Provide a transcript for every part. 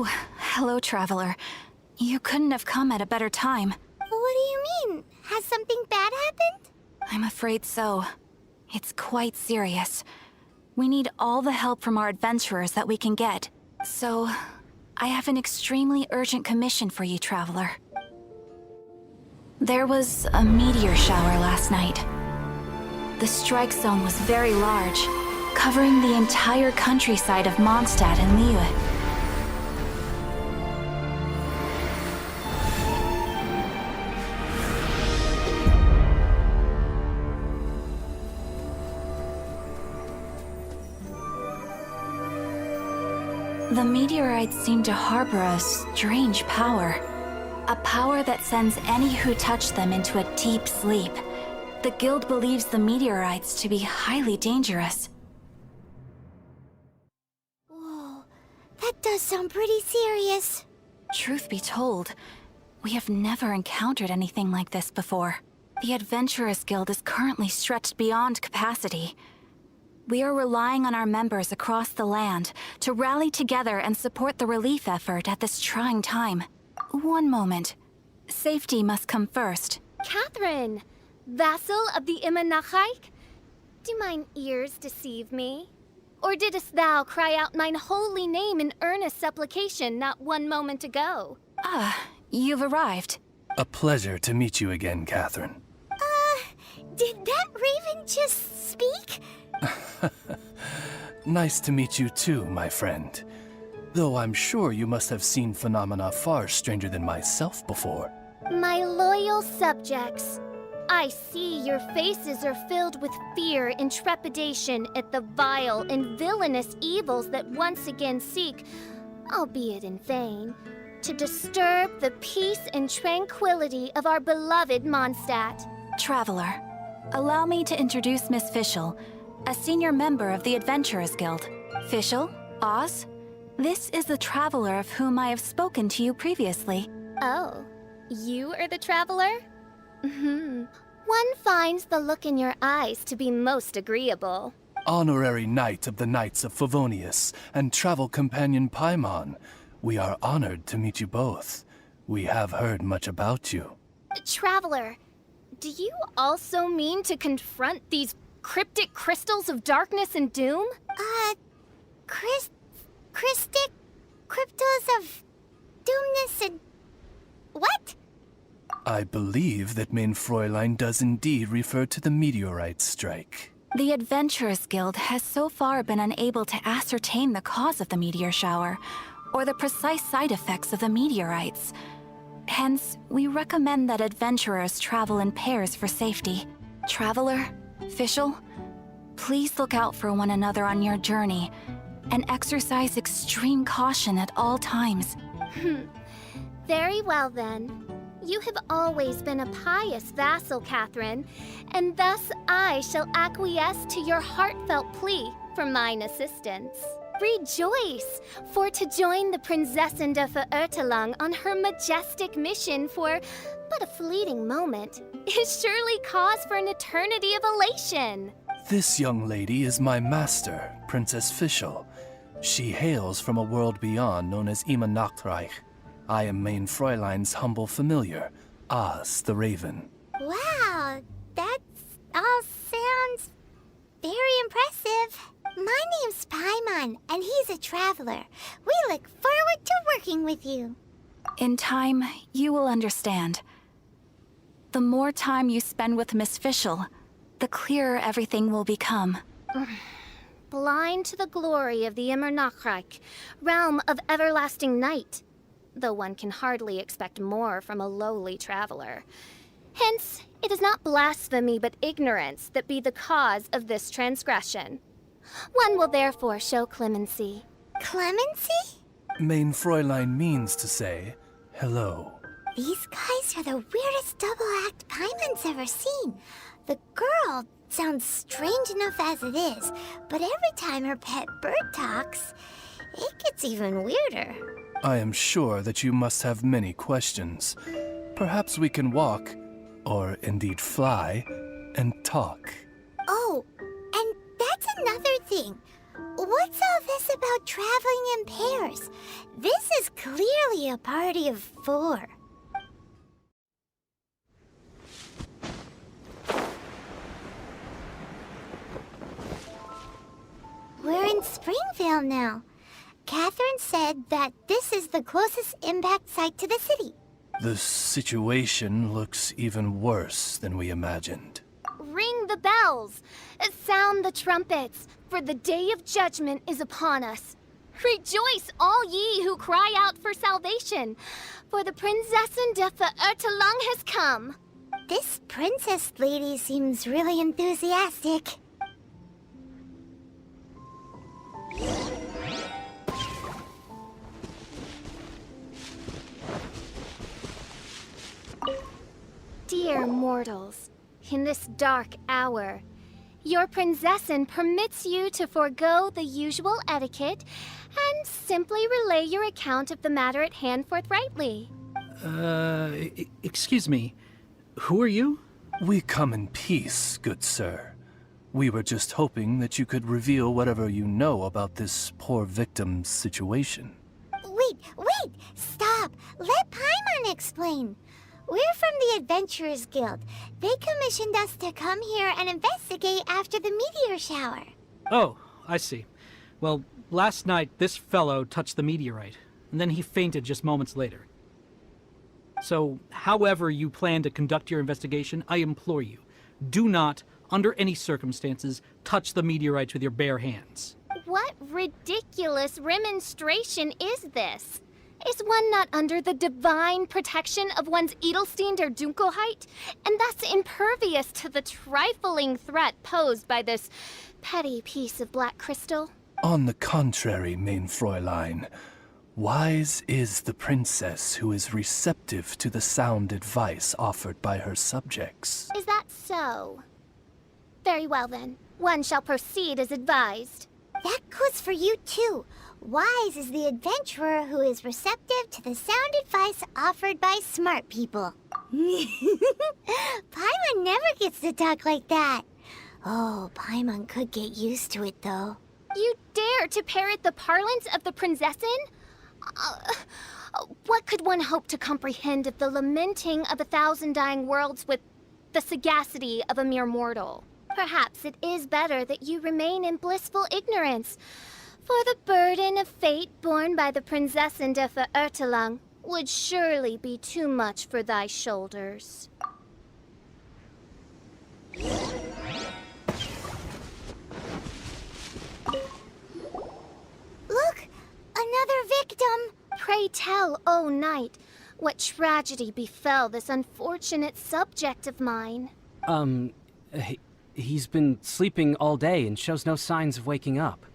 Oh, hello, traveler. You couldn't have come at a better time. What do you mean? Has something bad happened? I'm afraid so. It's quite serious. We need all the help from our adventurers that we can get. So, I have an extremely urgent commission for you, traveler. There was a meteor shower last night. The strike zone was very large, covering the entire countryside of Mondstadt and Liyue. The meteorites seem to harbor a strange power. A power that sends any who touch them into a deep sleep. The guild believes the meteorites to be highly dangerous. Whoa, that does sound pretty serious. Truth be told, we have never encountered anything like this before. The Adventurers Guild is currently stretched beyond capacity. We are relying on our members across the land to rally together and support the relief effort at this trying time. One moment. Safety must come first. Catherine! Vassal of the Imanachike? Do mine ears deceive me? Or didst thou cry out mine holy name in earnest supplication not one moment ago? You've arrived. A pleasure to meet you again, Catherine. Did that raven just speak? Nice to meet you too, my friend. Though I'm sure you must have seen phenomena far stranger than myself before. My loyal subjects, I see your faces are filled with fear and trepidation at the vile and villainous evils that once again seek, albeit in vain, to disturb the peace and tranquility of our beloved Mondstadt. Traveler, allow me to introduce Miss Fischl, a senior member of the Adventurers Guild. Fischl, Oz, this is the traveler of whom I have spoken to you previously. Oh, you are the traveler? One finds the look in your eyes to be most agreeable. Honorary Knight of the Knights of Favonius and travel companion Paimon, we are honored to meet you both. We have heard much about you. Traveler, do you also mean to confront these cryptic crystals of darkness and doom? Crystic cryptos of doomness and... what? I believe that Mein Fräulein does indeed refer to the meteorite strike. The Adventurers Guild has so far been unable to ascertain the cause of the meteor shower, or the precise side effects of the meteorites. Hence, we recommend that adventurers travel in pairs for safety. Traveler, Fischl, please look out for one another on your journey, and exercise extreme caution at all times. Very well then. You have always been a pious vassal, Catherine, and thus I shall acquiesce to your heartfelt plea for mine assistance. Rejoice, for to join the Prinzessin de Verurteilung on her majestic mission for but a fleeting moment is surely cause for an eternity of elation. This young lady is my master, Princess Fischl. She hails from a world beyond known as Imanachreich. I am Mein Fräulein's humble familiar, Oz the Raven. Wow, that all sounds very impressive. My name's Paimon, and he's a traveler. We look forward to working with you. In time, you will understand. The more time you spend with Miss Fischl, the clearer everything will become. Blind to the glory of the Imanachreich, realm of everlasting night, though one can hardly expect more from a lowly traveler. Hence, it is not blasphemy but ignorance that be the cause of this transgression. One will therefore show clemency. Clemency? Mein Fräulein means to say hello. These guys are the weirdest double act Paimon's ever seen. The girl sounds strange enough as it is, but every time her pet bird talks, it gets even weirder. I am sure that you must have many questions. Perhaps we can walk, or indeed fly, and talk. Oh, and that's another thing. What What's all this about traveling in pairs? This is clearly a party of 4. We're in Springvale now. Catherine said that this is the closest impact site to the city. The situation looks even worse than we imagined. Ring the bells! Sound the trumpets, for the day of judgment is upon us. Rejoice, all ye who cry out for salvation, for the Prinzessin de Ertelang has come. This princess lady seems really enthusiastic. Dear mortals, in this dark hour, your Prinzessin permits you to forego the usual etiquette and simply relay your account of the matter at hand forthrightly. Excuse me. Who are you? We come in peace, good sir. We were just hoping that you could reveal whatever you know about this poor victim's situation. Wait! Stop! Let Paimon explain. We're from the Adventurers Guild. They commissioned us to come here and investigate after the meteor shower. Oh, I see. Well, last night this fellow touched the meteorite, and then he fainted just moments later. So, however you plan to conduct your investigation, I implore you, do not, under any circumstances, touch the meteorites with your bare hands. What ridiculous remonstration is this? Is one not under the divine protection of one's Edelstein der Dunkelheit, and thus impervious to the trifling threat posed by this petty piece of black crystal? On the contrary, main Fräulein, wise is the princess who is receptive to the sound advice offered by her subjects. Is that so? Very well then, one shall proceed as advised. That goes for you too. Wise is the adventurer who is receptive to the sound advice offered by smart people. Paimon never gets to talk like that. Oh, Paimon could get used to it though. You dare to parrot the parlance of the Prinzessin? What could one hope to comprehend of the lamenting of 1,000 dying worlds with the sagacity of a mere mortal? Perhaps it is better that you remain in blissful ignorance, for the burden of fate borne by the Prinzessin de Ertelang would surely be too much for thy shoulders. Look! Another victim! Pray tell, O knight, what tragedy befell this unfortunate subject of mine? He's been sleeping all day and shows no signs of waking up.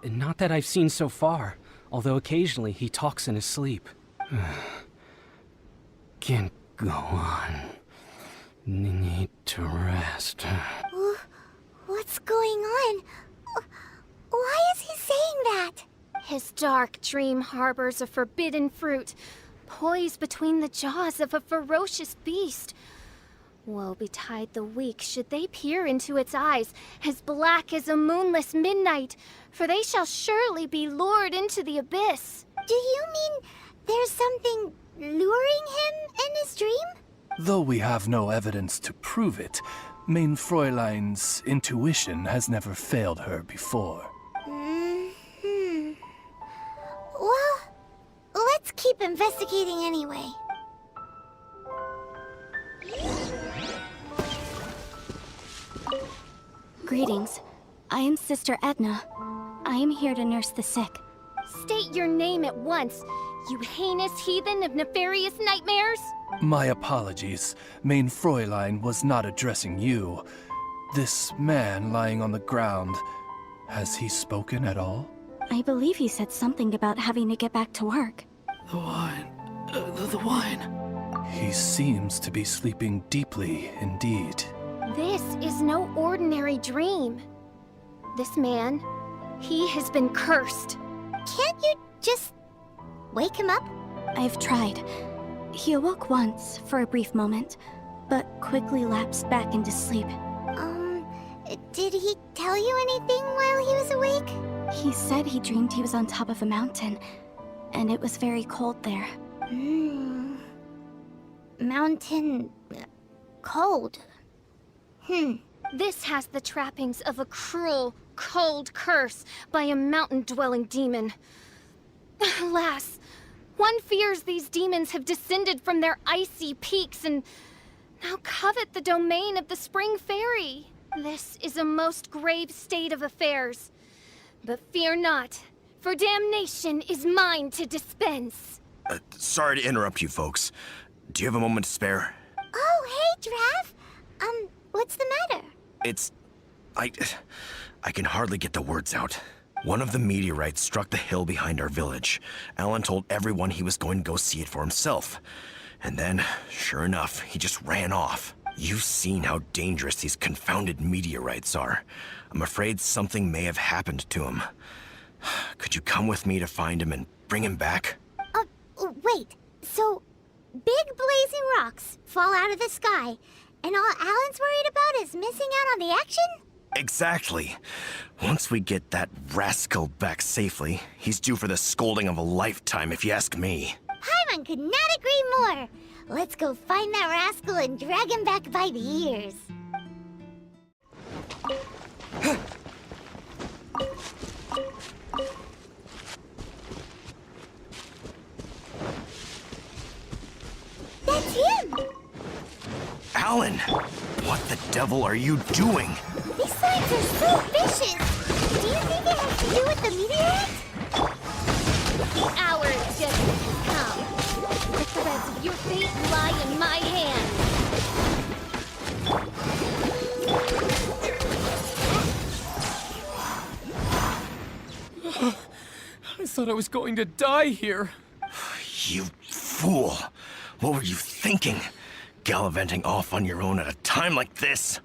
Not that I've seen so far, although occasionally he talks in his sleep. Can't go on. Need to rest. What's going on? Why is he saying that? His dark dream harbors a forbidden fruit, poised between the jaws of a ferocious beast. Woe betide the weak should they peer into its eyes, as black as a moonless midnight, for they shall surely be lured into the abyss. Do you mean there's something luring him in his dream? Though we have no evidence to prove it, main Fräulein's intuition has never failed her before. Well, let's keep investigating anyway. Greetings. I am Sister Edna. I am here to nurse the sick. State your name at once, you heinous heathen of nefarious nightmares! My apologies. Main Fräulein was not addressing you. This man lying on the ground, has he spoken at all? I believe he said something about having to get back to work. The wine. The wine. He seems to be sleeping deeply indeed. This is no ordinary dream. This man, he has been cursed. Can't you just wake him up? I've tried. He awoke once for a brief moment, but quickly lapsed back into sleep. Did he tell you anything while he was awake? He said he dreamed he was on top of a mountain, and it was very cold there. Mountain... cold. This has the trappings of a cruel, cold curse by a mountain-dwelling demon. Alas, one fears these demons have descended from their icy peaks and now covet the domain of the Spring Fairy. This is a most grave state of affairs. But fear not, for damnation is mine to dispense. Sorry to interrupt you folks. Do you have a moment to spare? Oh, hey, Drav. What's the matter? I can hardly get the words out. One of the meteorites struck the hill behind our village. Allan told everyone he was going to go see it for himself. And then, sure enough, he just ran off. You've seen how dangerous these confounded meteorites are. I'm afraid something may have happened to him. Could you come with me to find him and bring him back? Wait. So, big blazing rocks fall out of the sky, and all Allan's worried about is missing out on the action? Exactly. Once we get that rascal back safely, he's due for the scolding of a lifetime, if you ask me. Paimon could not agree more. Let's go find that rascal and drag him back by the ears. That's him! Allan! What the devil are you doing? These signs are so vicious! Do you think it has to do with the meteorite? The hour of judgment has come. The threads of your fate lie in my hands. I thought I was going to die here. You fool! What were you thinking? Gallivanting off on your own at a time like this?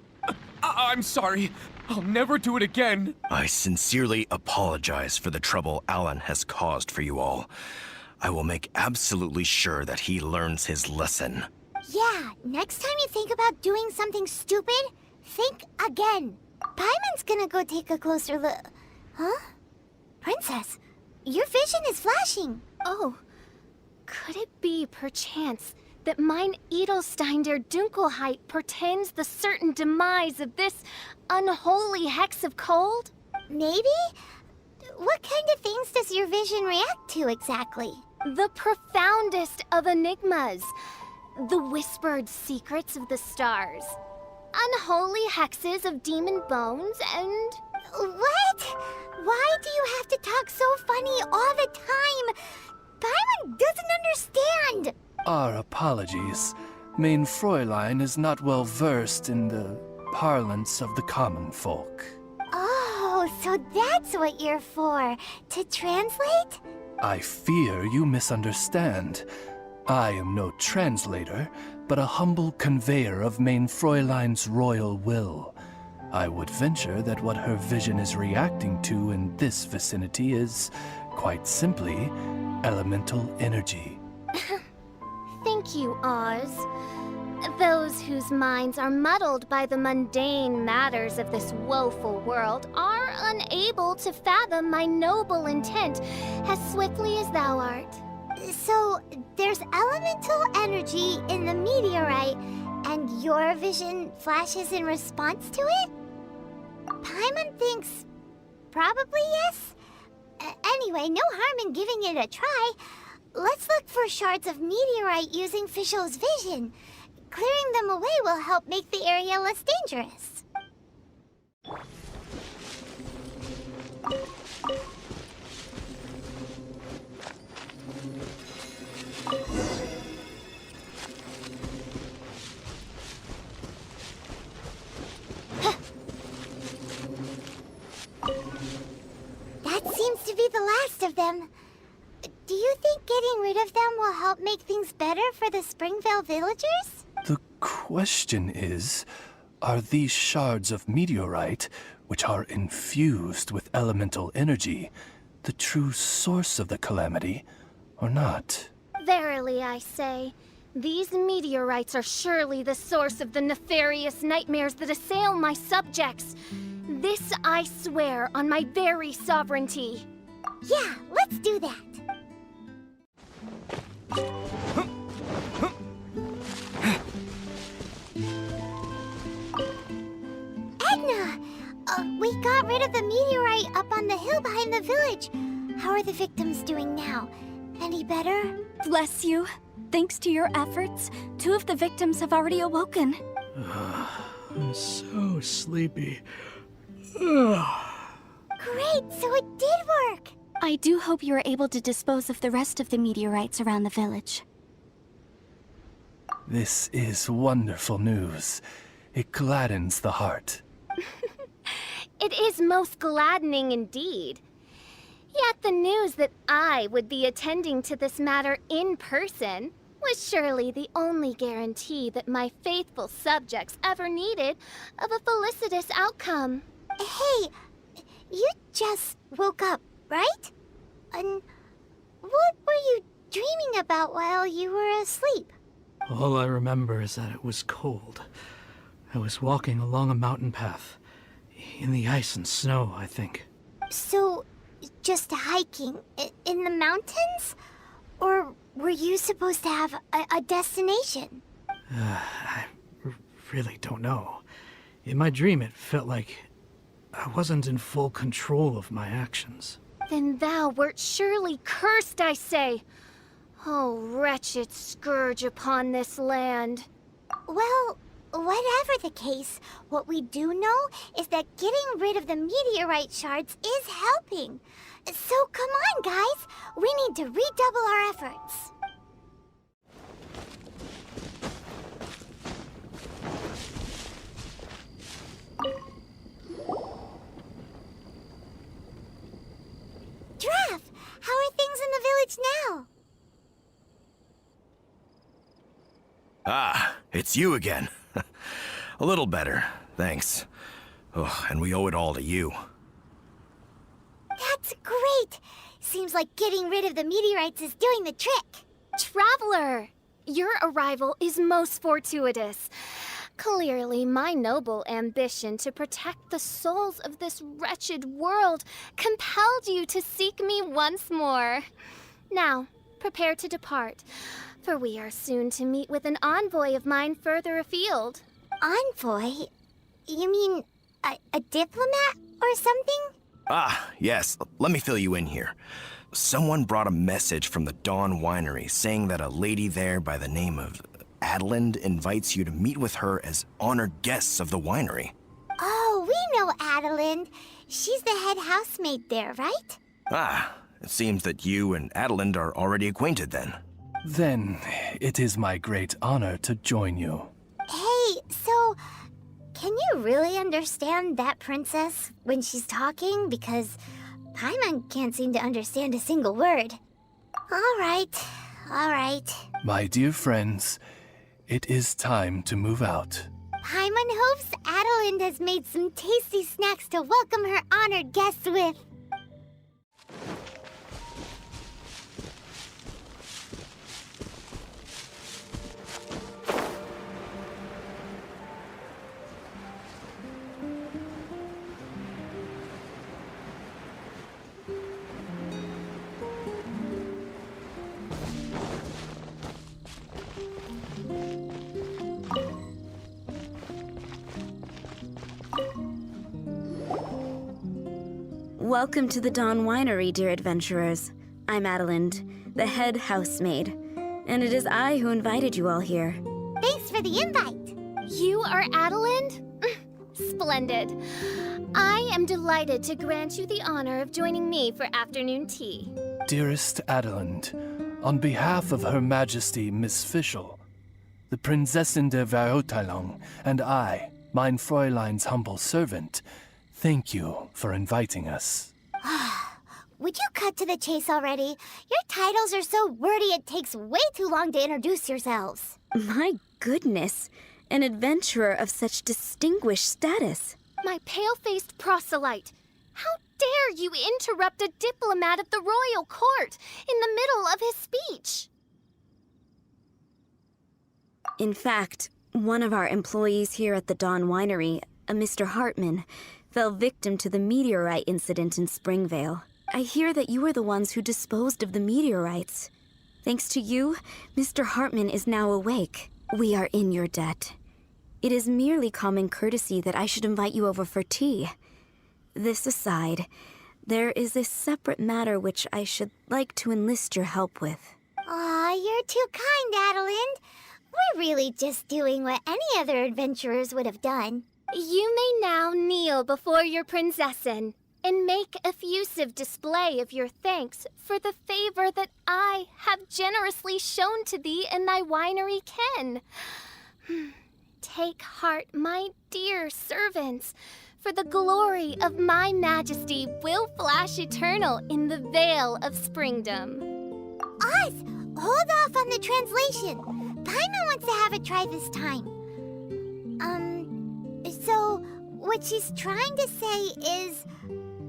I'm sorry. I'll never do it again. I sincerely apologize for the trouble Allan has caused for you all. I will make absolutely sure that he learns his lesson. Yeah, next time you think about doing something stupid, think again. Paimon's gonna go take a closer look. Huh? Princess, your vision is flashing. Oh, could it be, perchance, that mine Edelstein der Dunkelheit portends the certain demise of this unholy hex of cold? Maybe? What kind of things does your vision react to exactly? The profoundest of enigmas. The whispered secrets of the stars. Unholy hexes of demon bones and... What? Why do you have to talk so funny all the time? Paimon doesn't understand! Our apologies. Mein Fräulein is not well versed in the parlance of the common folk. Oh, so that's what you're for. To translate? I fear you misunderstand. I am no translator, but a humble conveyor of Mein Fräulein's royal will. I would venture that what her vision is reacting to in this vicinity is, quite simply, elemental energy. Thank you, Oz. Those whose minds are muddled by the mundane matters of this woeful world are unable to fathom my noble intent as swiftly as thou art. So, there's elemental energy in the meteorite, and your vision flashes in response to it? Paimon thinks probably yes. Anyway, no harm in giving it a try. Let's look for shards of meteorite using Fischl's vision. Clearing them away will help make the area less dangerous. That seems to be the last of them. Do you think getting rid of them will help make things better for the Springvale villagers? The question is, are these shards of meteorite, which are infused with elemental energy, the true source of the calamity, or not? Verily, I say, These meteorites are surely the source of the nefarious nightmares that assail my subjects. This I swear on my very sovereignty. Yeah, let's do that. Edna! We got rid of the meteorite up on the hill behind the village. How are the victims doing now? Any better? Bless you. Thanks to your efforts, 2 of the victims have already awoken. I'm so sleepy. Great, so it did work! I do hope you are able to dispose of the rest of the meteorites around the village. This is wonderful news. It gladdens the heart. It is most gladdening indeed. Yet the news that I would be attending to this matter in person was surely the only guarantee that my faithful subjects ever needed of a felicitous outcome. Hey, you just woke up, right? And what were you dreaming about while you were asleep? All I remember is that it was cold. I was walking along a mountain path. In the ice and snow, I think. So, just hiking in the mountains? Or were you supposed to have a destination? I really don't know. In my dream, it felt like I wasn't in full control of my actions. Then thou wert surely cursed, I say. Oh, wretched scourge upon this land. Well, whatever the case, what we do know is that getting rid of the meteorite shards is helping. So come on, guys. We need to redouble our efforts. Draff, how are things in the village now? Ah, it's you again. A little better, thanks. Oh, and we owe it all to you. That's great! Seems like getting rid of the meteorites is doing the trick. Traveler! Your arrival is most fortuitous. Clearly, my noble ambition to protect the souls of this wretched world compelled you to seek me once more. Now, prepare to depart, for we are soon to meet with an envoy of mine further afield. Envoy? You mean a diplomat or something? Ah, yes. Let me fill you in here. Someone brought a message from the Dawn Winery saying that a lady there by the name of Allan invites you to meet with her as honored guests of the winery. Oh, we know Allan. She's the head housemaid there, right? Ah, it seems that you and Allan are already acquainted then. Then it is my great honor to join you. Hey, so can you really understand that princess when she's talking? Because Paimon can't seem to understand a single word. All right, all right. My dear friends, it is time to move out. Paimon hopes Allan has made some tasty snacks to welcome her honored guests with. Welcome to the Dawn Winery, dear adventurers. I'm Allan, the head housemaid, and it is I who invited you all here. Thanks for the invite. You are Allan? Splendid. I am delighted to grant you the honor of joining me for afternoon tea. Dearest Allan, on behalf of Her Majesty Miss Fischl, the Prinzessin der Verurteilung, and I, mein Fräulein's humble servant, thank you for inviting us. Would you cut to the chase already? Your titles are so wordy it takes way too long to introduce yourselves. My goodness, an adventurer of such distinguished status. My pale-faced proselyte. How dare you interrupt a diplomat of the royal court in the middle of his speech? In fact, one of our employees here at the Dawn Winery, a Mr. Hartman, fell victim to the meteorite incident in Springvale. I hear that you were the ones who disposed of the meteorites. Thanks to you, Mr. Hartman is now awake. We are in your debt. It is merely common courtesy that I should invite you over for tea. This aside, there is a separate matter which I should like to enlist your help with. Aw, you're too kind, Adeline. We're really just doing what any other adventurers would have done. You may now kneel before your prinzessin and make effusive display of your thanks for the favor that I have generously shown to thee in thy winery ken. Take heart, my dear servants, for the glory of my majesty will flash eternal in the Vale of Springdom. Oz, hold off on the translation. Paimon wants to have a try this time. So what she's trying to say is,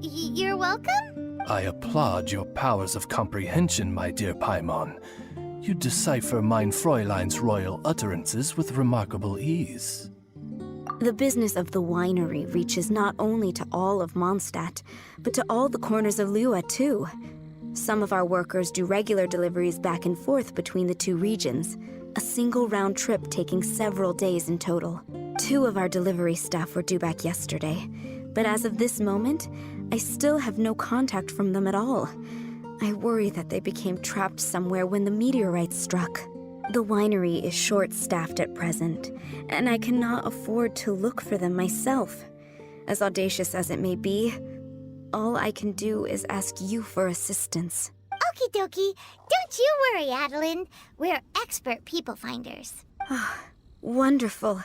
you're welcome? I applaud your powers of comprehension, my dear Paimon. You decipher mein Fräulein's royal utterances with remarkable ease. The business of the winery reaches not only to all of Mondstadt, but to all the corners of Lua, too. Some of our workers do regular deliveries back and forth between the two regions, a single round trip taking several days in total. 2 of our delivery staff were due back yesterday, but as of this moment, I still have no contact from them at all. I worry that they became trapped somewhere when the meteorite struck. The winery is short-staffed at present, and I cannot afford to look for them myself. As audacious as it may be, all I can do is ask you for assistance. Okie dokie. Don't you worry, Adeline. We're expert people finders. Wonderful.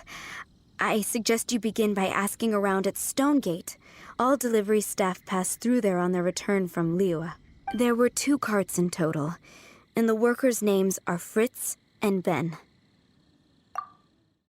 I suggest you begin by asking around at Stonegate. All delivery staff pass through there on their return from Lua. There were 2 carts in total, and the workers' names are Fritz and Ben.